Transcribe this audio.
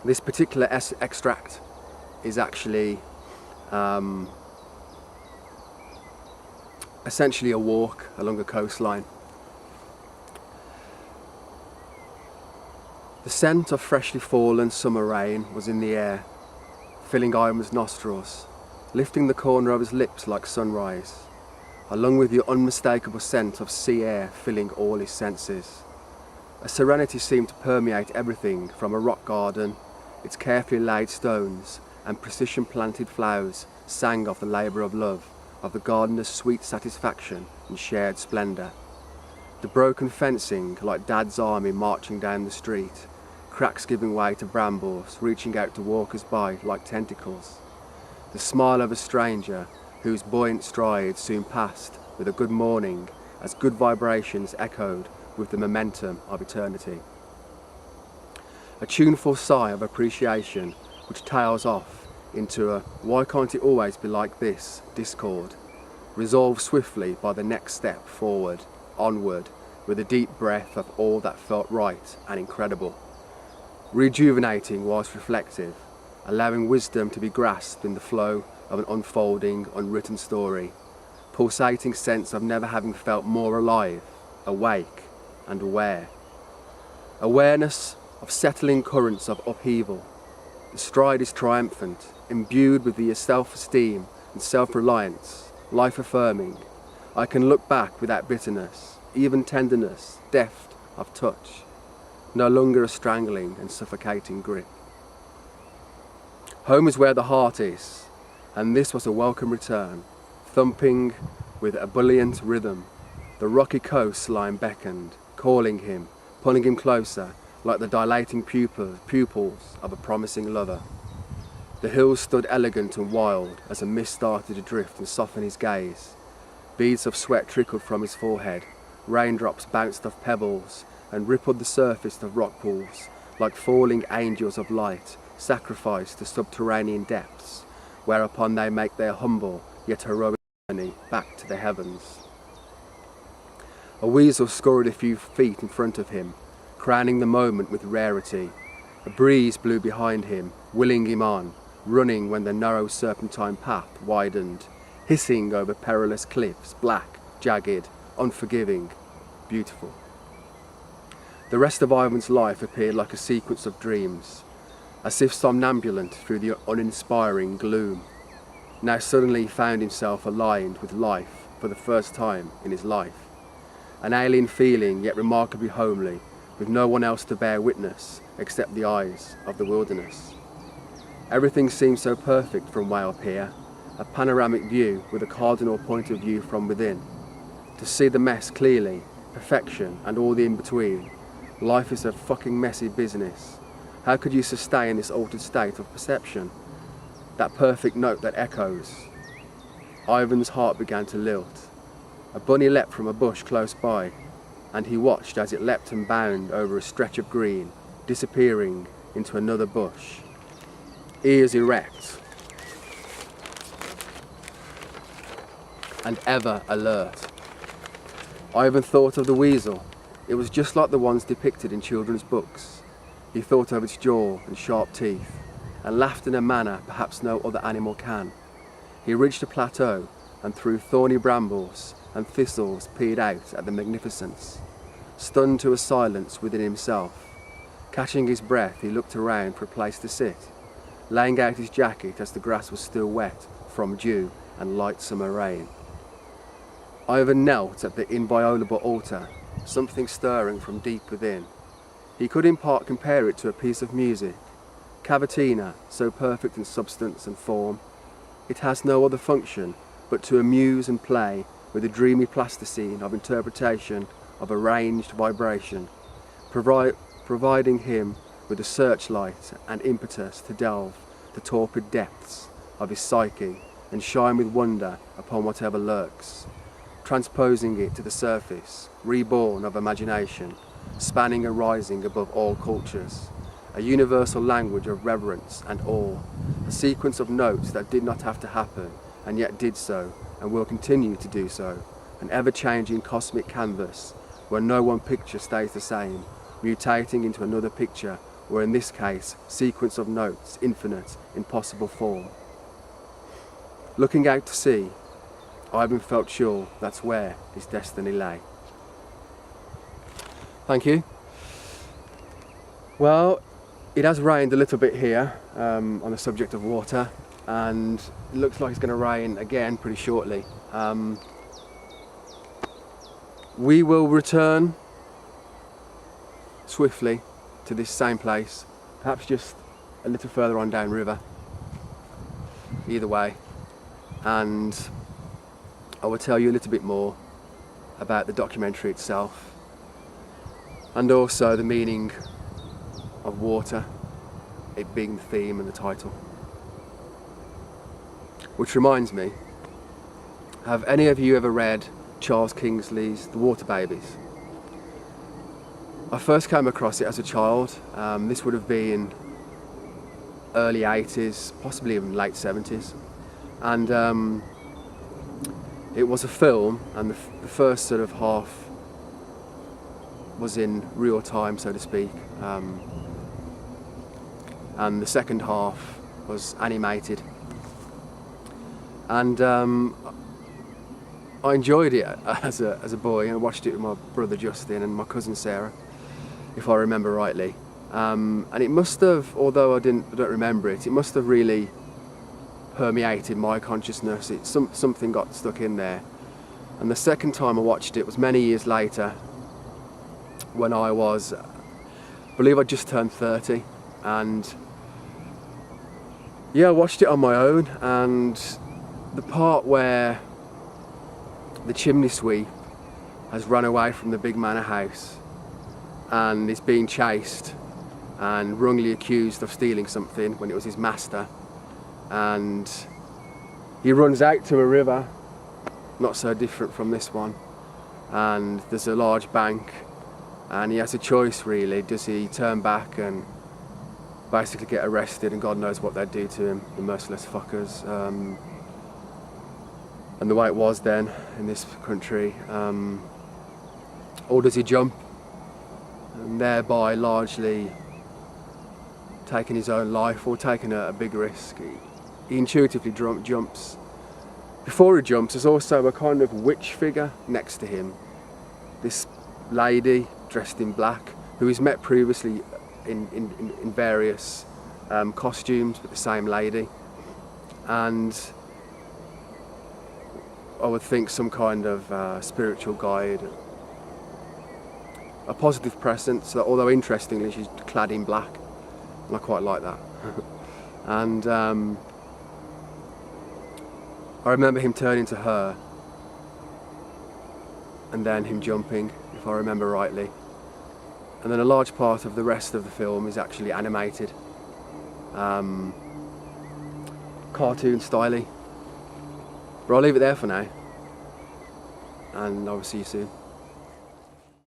This particular extract is actually essentially a walk along a coastline. The scent of freshly fallen summer rain was in the air, filling Ivan's nostrils, lifting the corner of his lips like sunrise, along with the unmistakable scent of sea air filling all his senses. A serenity seemed to permeate everything from a rock garden. Its carefully laid stones and precision-planted flowers sang of the labour of love, of the gardener's sweet satisfaction and shared splendour. The broken fencing, like Dad's army marching down the street, cracks giving way to brambles, reaching out to walkers by like tentacles. The smile of a stranger, whose buoyant stride soon passed with a good morning, as good vibrations echoed with the momentum of eternity. A tuneful sigh of appreciation which tails off into a "why can't it always be like this" discord, resolved swiftly by the next step forward, onward, with a deep breath of all that felt right and incredible, rejuvenating whilst reflective, allowing wisdom to be grasped in the flow of an unfolding, unwritten story, pulsating sense of never having felt more alive, awake and aware. Awareness of settling currents of upheaval. The stride is triumphant, imbued with the self-esteem and self-reliance, life-affirming. I can look back without bitterness, even tenderness, deft of touch, no longer a strangling and suffocating grip. Home is where the heart is, and this was a welcome return, thumping with ebullient rhythm. The rocky coastline beckoned, calling him, pulling him closer, like the dilating pupils of a promising lover. The hills stood elegant and wild as a mist started to drift and soften his gaze. Beads of sweat trickled from his forehead, raindrops bounced off pebbles and rippled the surface of rock pools like falling angels of light sacrificed to subterranean depths, whereupon they make their humble yet heroic journey back to the heavens. A weasel scurried a few feet in front of him, crowning the moment with rarity. A breeze blew behind him, willing him on, running when the narrow serpentine path widened, hissing over perilous cliffs, black, jagged, unforgiving, beautiful. The rest of Ivan's life appeared like a sequence of dreams, as if somnambulant through the uninspiring gloom. Now suddenly he found himself aligned with life for the first time in his life. An alien feeling, yet remarkably homely, with no one else to bear witness except the eyes of the wilderness. Everything seemed so perfect from way up here, a panoramic view with a cardinal point of view from within. To see the mess clearly, perfection and all the in-between. Life is a fucking messy business. How could you sustain this altered state of perception? That perfect note that echoes. Ivan's heart began to lilt. A bunny leapt from a bush close by, and he watched as it leapt and bounded over a stretch of green, disappearing into another bush. Ears erect and ever alert. Ivan thought of the weasel. It was just like the ones depicted in children's books. He thought of its jaw and sharp teeth, and laughed in a manner perhaps no other animal can. He reached a plateau, and through thorny brambles and thistles peered out at the magnificence. Stunned to a silence within himself, catching his breath, he looked around for a place to sit, laying out his jacket as the grass was still wet from dew and light summer rain. Ivan knelt at the inviolable altar, something stirring from deep within. He could in part compare it to a piece of music, cavatina, so perfect in substance and form. It has no other function but to amuse and play with the dreamy plasticine of interpretation of arranged vibration, providing him with a searchlight and impetus to delve the torpid depths of his psyche and shine with wonder upon whatever lurks, transposing it to the surface, reborn of imagination, spanning and rising above all cultures, a universal language of reverence and awe, a sequence of notes that did not have to happen and yet did so and will continue to do so, an ever-changing cosmic canvas where no one picture stays the same, mutating into another picture or in this case, sequence of notes, infinite, impossible form. Looking out to sea, Ivan felt sure that's where his destiny lay. Thank you. Well, it has rained a little bit here on the subject of water, and it looks like it's going to rain again pretty shortly. We will return swiftly to this same place, perhaps just a little further on downriver, either way, and I will tell you a little bit more about the documentary itself and also the meaning of water, it being the theme and the title. Which reminds me, have any of you ever read Charles Kingsley's The Water Babies? I first came across it as a child. This would have been early 80s, possibly even late 70s. And it was a film, and the first sort of half was in real time, so to speak. And the second half was animated. And I enjoyed it as a boy. I watched it with my brother Justin and my cousin Sarah, if I remember rightly. And it must have, although I don't remember it, it must have really permeated my consciousness. Something got stuck in there. And the second time I watched it was many years later, when I was, I believe I just turned 30, and yeah, I watched it on my own, and the part where the chimney sweep has run away from the big manor house and is being chased and wrongly accused of stealing something when it was his master, and he runs out to a river, not so different from this one, and there's a large bank, and he has a choice really. Does he turn back and basically get arrested, and God knows what they'd do to him, the merciless fuckers, and the way it was then in this country, or does he jump and thereby largely taking his own life, or taking a big risk? He intuitively jumps. Before he jumps, there's also a kind of witch figure next to him, this lady dressed in black, who he's met previously in various costumes, but the same lady, and I would think some kind of spiritual guide, a positive presence, although interestingly she's clad in black, and I quite like that. And I remember him turning to her and then him jumping, if I remember rightly. And then a large part of the rest of the film is actually animated, cartoon styly. But I'll leave it there for now, and I'll see you soon.